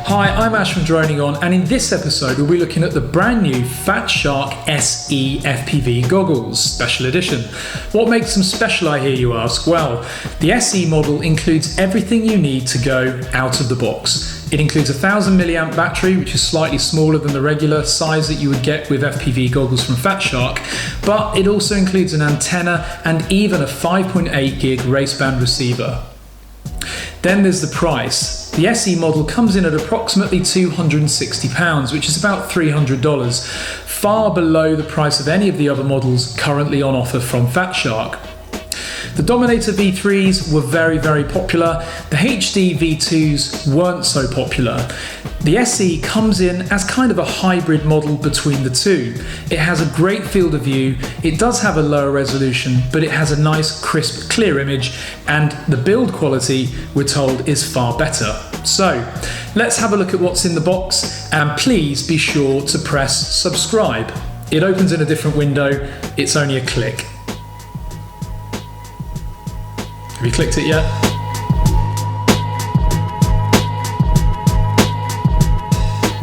Hi, I'm Ash from DroningON, and in this episode we'll be looking at the brand new Fat Shark SE FPV goggles, special edition. What makes them special, I hear you ask? Well, the SE model includes everything you need to go out of the box. It includes a 1000 milliamp battery, which is slightly smaller than the regular size that you would get with FPV goggles from Fat Shark, but it also includes an antenna and even a 5.8 gig raceband receiver. Then there's the price. The SE model comes in at approximately £260, which is about $300, far below the price of any of the other models currently on offer from Fat Shark. The Dominator V3s were very, very popular. The HD V2s weren't so popular. The SE comes in as kind of a hybrid model between the two. It has a great field of view, it does have a lower resolution, but it has a nice, crisp, clear image, and the build quality, we're told, is far better. So, let's have a look at what's in the box, and please be sure to press subscribe. It opens in a different window, it's only a click. Have you clicked it yet?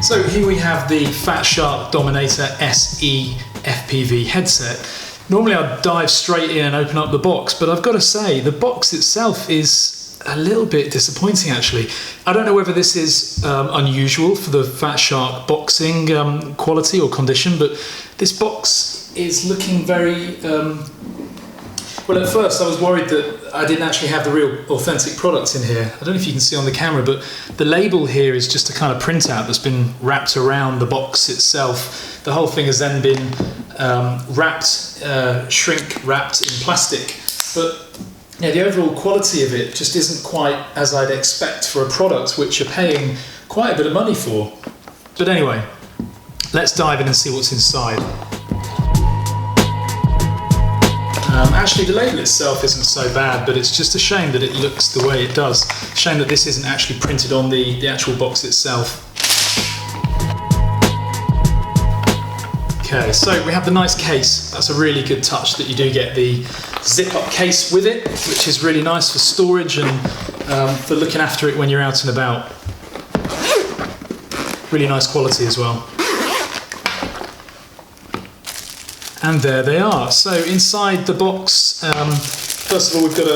So here we have the Fat Shark Dominator SE FPV headset. Normally I'd dive straight in and open up the box, but I've got to say the box itself is a little bit disappointing actually. I don't know whether this is unusual for the Fat Shark boxing quality or condition, but this box is looking very... Well, at first I was worried that I didn't actually have the real authentic product in here. I don't know if you can see on the camera, but the label here is just a kind of printout that's been wrapped around the box itself. The whole thing has then been shrink wrapped in plastic. But yeah, the overall quality of it just isn't quite as I'd expect for a product which you're paying quite a bit of money for. But anyway, let's dive in and see what's inside. Actually, the label itself isn't so bad, but it's just a shame that it looks the way it does. Shame that this isn't actually printed on the actual box itself. Okay, so we have the nice case. That's a really good touch that you do get the zip-up case with it, which is really nice for storage and for looking after it when you're out and about. Really nice quality as well. And there they are. So inside the box, first of all, we've got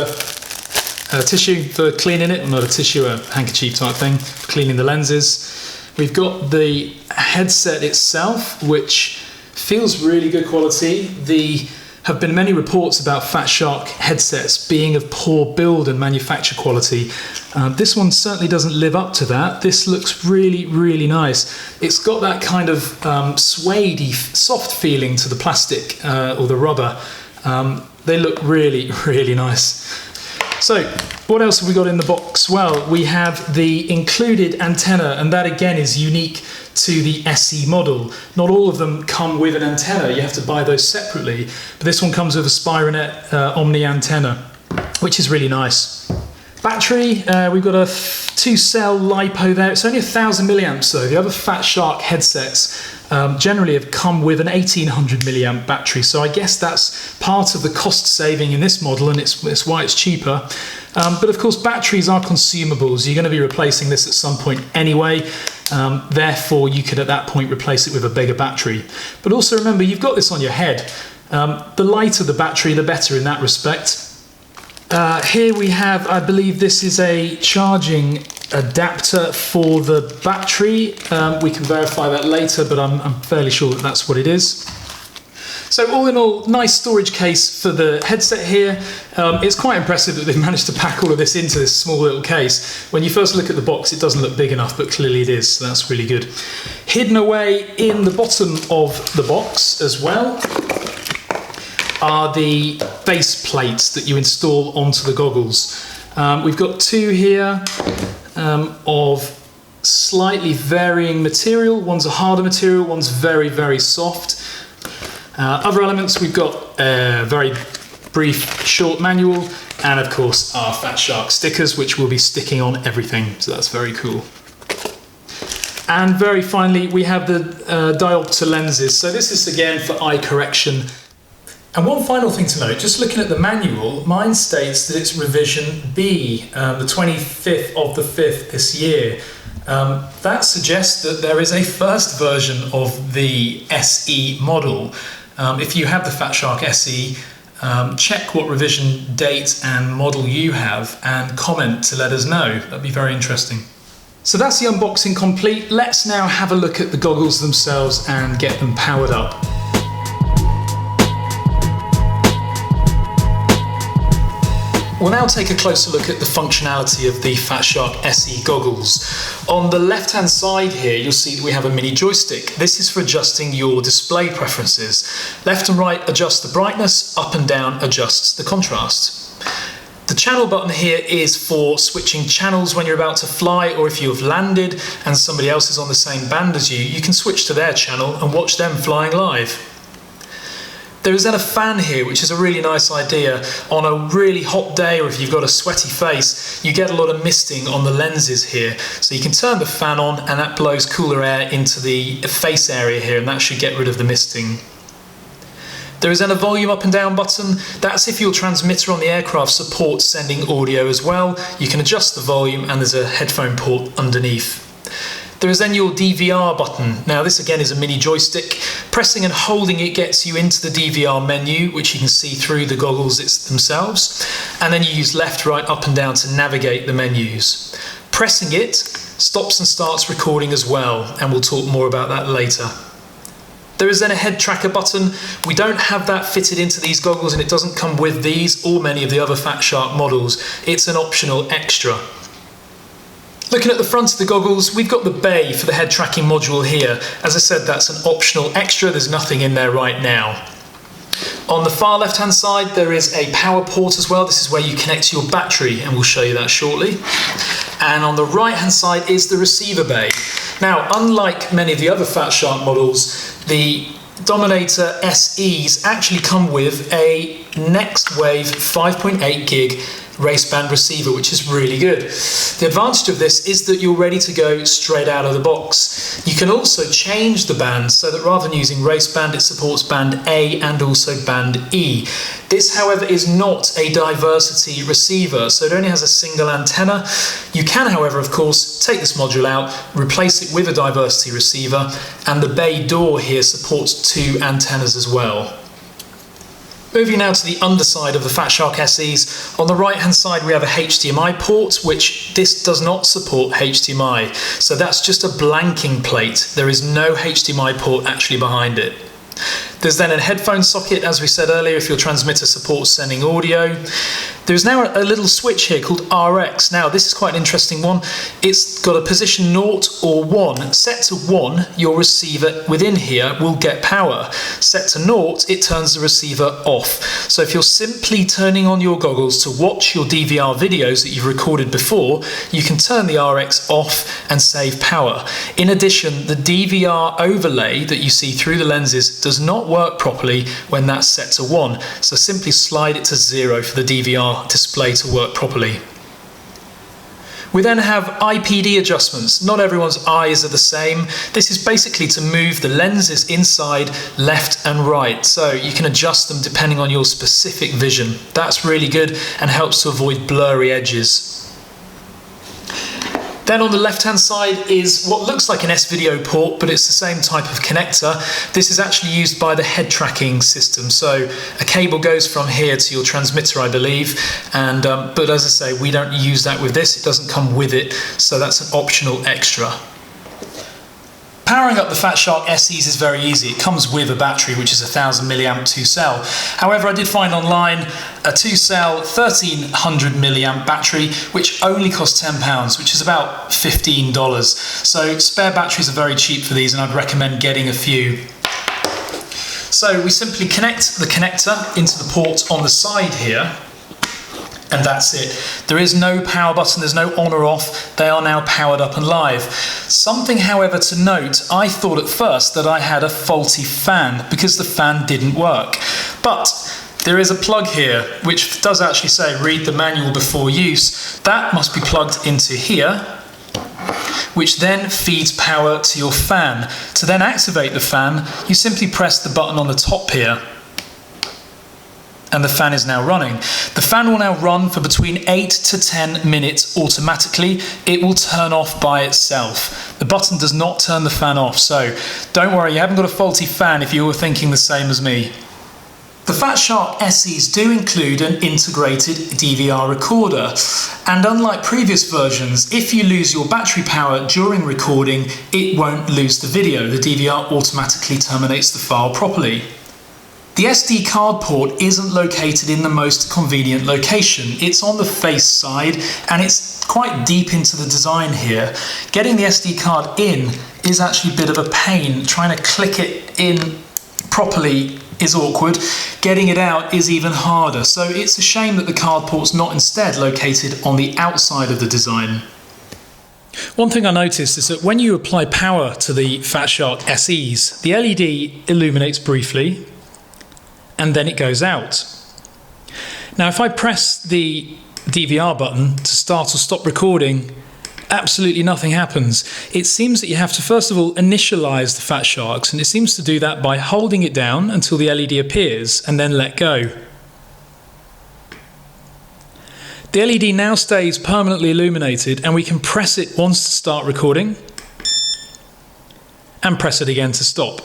a tissue for cleaning it, well, not a tissue, a handkerchief type thing for cleaning the lenses. We've got the headset itself, which feels really good quality. There have been many reports about Fat Shark headsets being of poor build and manufacture quality. This one certainly doesn't live up to that. This looks really, really nice. It's got that kind of suede-y, soft feeling to the plastic or the rubber. They look really, really nice. So, what else have we got in the box? Well, we have the included antenna, and that again is unique to the SE model. Not all of them come with an antenna, you have to buy those separately, but this one comes with a Spironet Omni antenna, which is really nice. Battery, we've got a 2-cell LiPo there. It's only 1000 milliamps though. The other Fat Shark headsets generally have come with an 1800 milliamp battery, so I guess that's part of the cost saving in this model, and it's why it's cheaper. But of course batteries are consumables. You're going to be replacing this at some point anyway, therefore you could at that point replace it with a bigger battery. But also remember, you've got this on your head. The lighter the battery, the better in that respect. Here we have, I believe this is a charging adapter for the battery. We can verify that later, but I'm fairly sure that that's what it is. So all in all, nice storage case for the headset here. It's quite impressive that they've managed to pack all of this into this small little case. When you first look at the box, it doesn't look big enough, but clearly it is, so that's really good. Hidden away in the bottom of the box as well are the base plates that you install onto the goggles. We've got two here of slightly varying material. One's a harder material, one's very, very soft. Other elements, we've got a very brief short manual, and of course our Fat Shark stickers, which will be sticking on everything, so that's very cool. And very finally, we have the diopter lenses. So this is again for eye correction. And one final thing to note, just looking at the manual, mine states that it's revision B, the 25th of the 5th this year. That suggests that there is a first version of the SE model. If you have the Fat Shark SE, check what revision date and model you have and comment to let us know. That'd be very interesting. So that's the unboxing complete. Let's now have a look at the goggles themselves and get them powered up. We'll now take a closer look at the functionality of the Fat Shark SE goggles. On the left-hand side here, you'll see that we have a mini joystick. This is for adjusting your display preferences. Left and right adjust the brightness, up and down adjusts the contrast. The channel button here is for switching channels when you're about to fly, or if you have landed and somebody else is on the same band as you, you can switch to their channel and watch them flying live. There is then a fan here, which is a really nice idea. On a really hot day, or if you've got a sweaty face, you get a lot of misting on the lenses here. So you can turn the fan on and that blows cooler air into the face area here, and that should get rid of the misting. There is then a volume up and down button. That's if your transmitter on the aircraft supports sending audio as well. You can adjust the volume and there's a headphone port underneath. There is then your DVR button. Now this again is a mini joystick. Pressing and holding it gets you into the DVR menu, which you can see through the goggles themselves. And then you use left, right, up and down to navigate the menus. Pressing it stops and starts recording as well, and we'll talk more about that later. There is then a head tracker button. We don't have that fitted into these goggles, and it doesn't come with these or many of the other Fat Shark models. It's an optional extra. Looking at the front of the goggles, we've got the bay for the head tracking module here. As I said, that's an optional extra. There's nothing in there right now. On the far left hand side, there is a power port as well. This is where you connect your battery, and we'll show you that shortly. And on the right hand side is the receiver bay. Now, unlike many of the other Fat Shark models, the Dominator SEs actually come with a Next Wave 5.8 gig raceband receiver, which is really good. The advantage of this is that you're ready to go straight out of the box. You can also change the band so that rather than using raceband, it supports band A and also band E. This, however, is not a diversity receiver, so it only has a single antenna. You can, however, of course, take this module out, replace it with a diversity receiver, and the bay door here supports 2 antennas as well. Moving now to the underside of the Fat Shark SEs, on the right hand side we have a HDMI port, which this does not support HDMI, so that's just a blanking plate. There is no HDMI port actually behind it. There's then a headphone socket, as we said earlier, if your transmitter supports sending audio. There's now a little switch here called RX. Now this is quite an interesting one. It's got a position 0 or 1. Set to 1, your receiver within here will get power. Set to 0, it turns the receiver off. So if you're simply turning on your goggles to watch your DVR videos that you've recorded before, you can turn the RX off and save power. In addition, the DVR overlay that you see through the lenses does not work properly when that's set to 1. So simply slide it to 0 for the DVR display to work properly. We then have IPD adjustments. Not everyone's eyes are the same. This is basically to move the lenses inside left and right, so you can adjust them depending on your specific vision. That's really good and helps to avoid blurry edges. Then on the left-hand side is what looks like an S-video port, but it's the same type of connector. This is actually used by the head tracking system. So a cable goes from here to your transmitter, I believe. And but as I say, we don't use that with this. It doesn't come with it, so that's an optional extra. Powering up the Fat Shark SEs is very easy. It comes with a battery, which is a 1000 milliamp 2-cell. However, I did find online a 2-cell 1300 milliamp battery, which only costs £10, which is about $15. So spare batteries are very cheap for these, and I'd recommend getting a few. So we simply connect the connector into the port on the side here, and that's it. There is no power button, there's no on or off. They are now powered up and live. Something, however, to note, I thought at first that I had a faulty fan because the fan didn't work. But there is a plug here which does actually say read the manual before use. That must be plugged into here, which then feeds power to your fan. To then activate the fan, you simply press the button on the top here. and the fan is now running. The fan will now run for between 8 to 10 minutes automatically. It will turn off by itself. The button does not turn the fan off, so don't worry, you haven't got a faulty fan if you were thinking the same as me. The Fat Shark SEs do include an integrated DVR recorder, and unlike previous versions, if you lose your battery power during recording, it won't lose the video. The DVR automatically terminates the file properly. The SD card port isn't located in the most convenient location. It's on the face side and it's quite deep into the design here. Getting the SD card in is actually a bit of a pain. Trying to click it in properly is awkward. Getting it out is even harder. So it's a shame that the card port's not instead located on the outside of the design. One thing I noticed is that when you apply power to the Fat Shark SEs, the LED illuminates briefly and then it goes out. Now if I press the DVR button to start or stop recording, absolutely nothing happens. It seems that you have to first of all initialize the Fat Sharks, and it seems to do that by holding it down until the LED appears and then let go. The LED now stays permanently illuminated, and we can press it once to start recording and press it again to stop.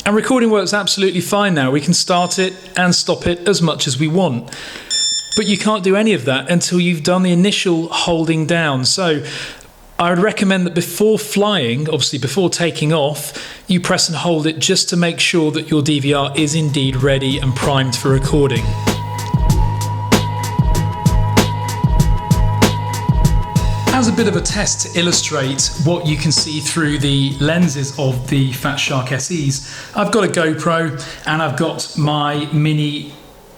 And recording works absolutely fine now. We can start it and stop it as much as we want. But you can't do any of that until you've done the initial holding down. So I would recommend that before flying, obviously before taking off, you press and hold it just to make sure that your DVR is indeed ready and primed for recording. As a bit of a test to illustrate what you can see through the lenses of the Fat Shark SEs, I've got a GoPro and I've got my mini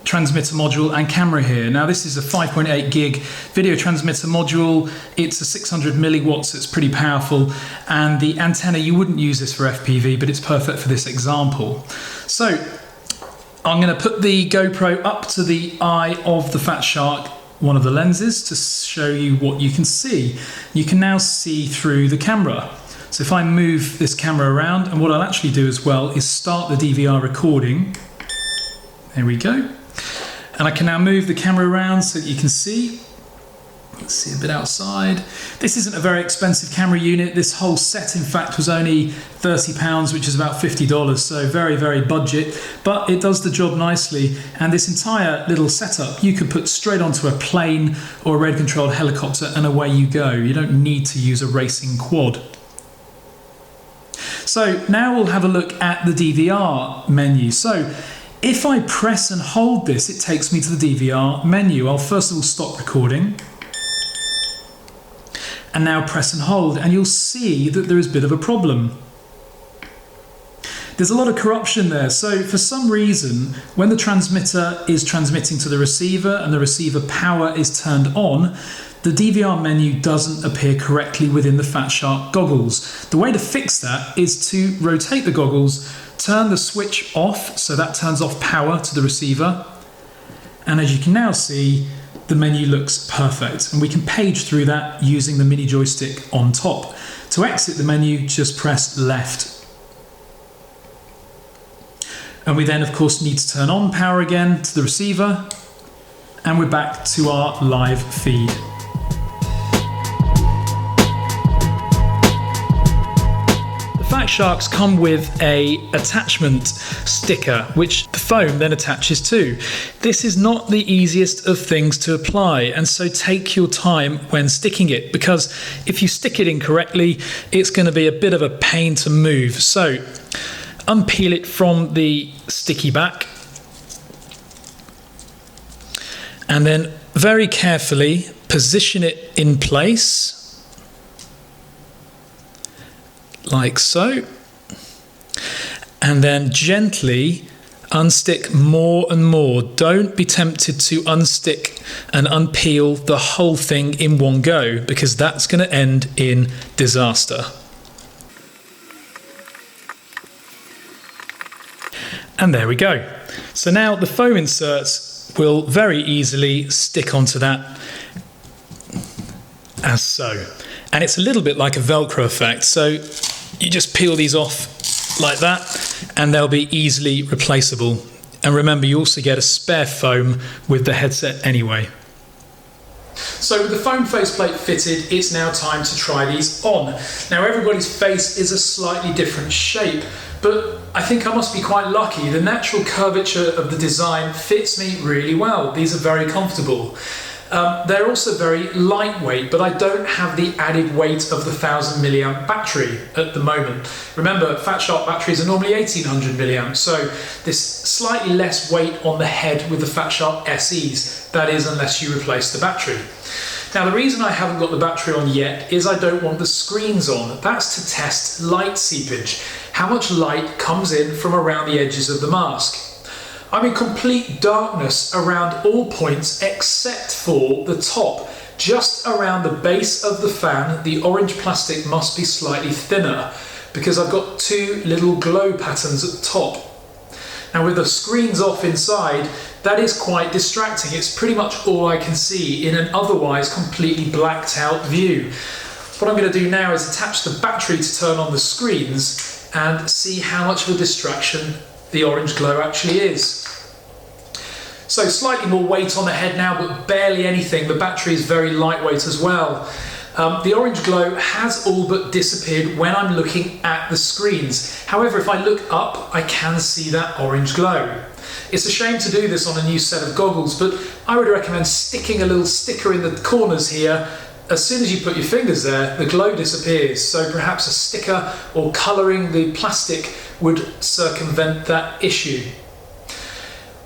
transmitter module and camera here. Now this is a 5.8 gig video transmitter module. It's a 600 milliwatts, so it's pretty powerful, and the antenna, you wouldn't use this for FPV, but it's perfect for this example. So I'm going to put the GoPro up to the eye of the Fat Shark, one of the lenses, to show you what you can see. You can now see through the camera. So if I move this camera around, and what I'll actually do as well is start the DVR recording. There we go. And I can now move the camera around so that you can see. Let's see a bit outside. This isn't a very expensive camera unit. This whole set, in fact, was only £30, which is about $50, so very, very budget, but it does the job nicely. And this entire little setup you could put straight onto a plane or a radio-controlled helicopter, and away you go. You don't need to use a racing quad. So now we'll have a look at the DVR menu. So if I press and hold this, it takes me to the DVR menu. I'll first of all stop recording, and now press and hold, and you'll see that there is a bit of a problem. There's a lot of corruption there. So for some reason, when the transmitter is transmitting to the receiver and the receiver power is turned on, the DVR menu doesn't appear correctly within the Fat Shark goggles. The way to fix that is to rotate the goggles, turn the switch off, so that turns off power to the receiver, and as you can now see, the menu looks perfect, and we can page through that using the mini joystick on top. To exit the menu, just press left. And we then of course need to turn on power again to the receiver, and we're back to our live feed. Fat Sharks come with a attachment sticker which the foam then attaches to. This is not the easiest of things to apply, and so take your time when sticking it, because if you stick it incorrectly, it's going to be a bit of a pain to move. So unpeel it from the sticky back, and then very carefully position it in place, like so, and then gently unstick more and more. Don't be tempted to unstick and unpeel the whole thing in one go, because that's going to end in disaster. And there we go. So now the foam inserts will very easily stick onto that, as so. And it's a little bit like a Velcro effect, so you just peel these off like that and they'll be easily replaceable. And remember, you also get a spare foam with the headset anyway. So with the foam faceplate fitted, it's now time to try these on. Now everybody's face is a slightly different shape, but I think I must be quite lucky. The natural curvature of the design fits me really well. These are very comfortable. They're also very lightweight, but I don't have the added weight of the 1000 milliamp battery at the moment. Remember, Fat Shark batteries are normally 1800 milliamps, so this slightly less weight on the head with the Fat Shark SEs, that is, unless you replace the battery. Now, the reason I haven't got the battery on yet is I don't want the screens on. That's to test light seepage, how much light comes in from around the edges of the mask. I'm in complete darkness around all points except for the top. Just around the base of the fan, the orange plastic must be slightly thinner because I've got two little glow patterns at the top. Now with the screens off inside, that is quite distracting. It's pretty much all I can see in an otherwise completely blacked out view. What I'm going to do now is attach the battery to turn on the screens and see how much of a distraction the orange glow actually is. So slightly more weight on the head now, but barely anything. The battery is very lightweight as well. The orange glow has all but disappeared when I'm looking at the screens. However, if I look up, I can see that orange glow. It's a shame to do this on a new set of goggles, but I would recommend sticking a little sticker in the corners here. As soon as you put your fingers there, the glow disappears. So perhaps a sticker or colouring the plastic would circumvent that issue.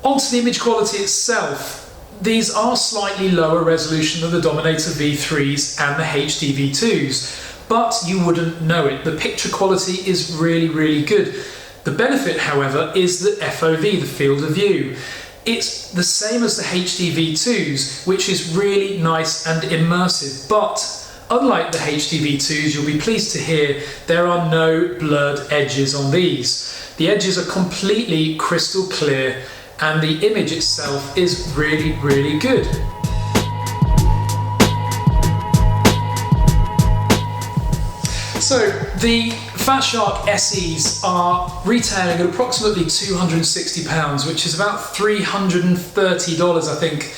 Onto the image quality itself. These are slightly lower resolution than the Dominator V3s and the HD V2s, but you wouldn't know it. The picture quality is really, really good. The benefit, however, is the FOV, the field of view. It's the same as the HD V2s, which is really nice and immersive, but unlike the HD V2s, you'll be pleased to hear there are no blurred edges on these. The edges are completely crystal clear and the image itself is really, really good. So the Fat Shark SEs are retailing at approximately £260, which is about $330, I think.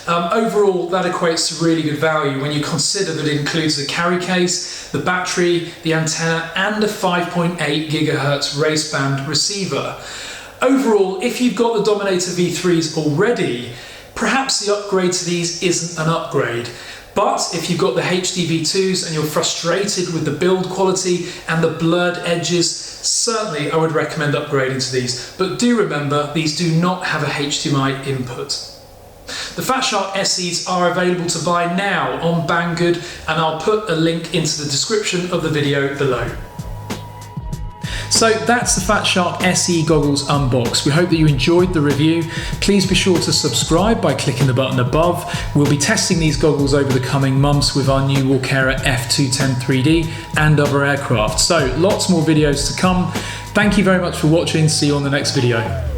Overall, that equates to really good value when you consider that it includes the carry case, the battery, the antenna, and a 5.8 GHz raceband receiver. Overall, if you've got the Dominator V3s already, perhaps the upgrade to these isn't an upgrade. But if you've got the HD V2s and you're frustrated with the build quality and the blurred edges, certainly I would recommend upgrading to these. But do remember, these do not have a HDMI input. The Fat Shark SEs are available to buy now on Banggood, and I'll put a link into the description of the video below. So that's the Fat Shark SE goggles unbox. We hope that you enjoyed the review. Please be sure to subscribe by clicking the button above. We'll be testing these goggles over the coming months with our new Walkera F210 3D and other aircraft. So lots more videos to come. Thank you very much for watching. See you on the next video.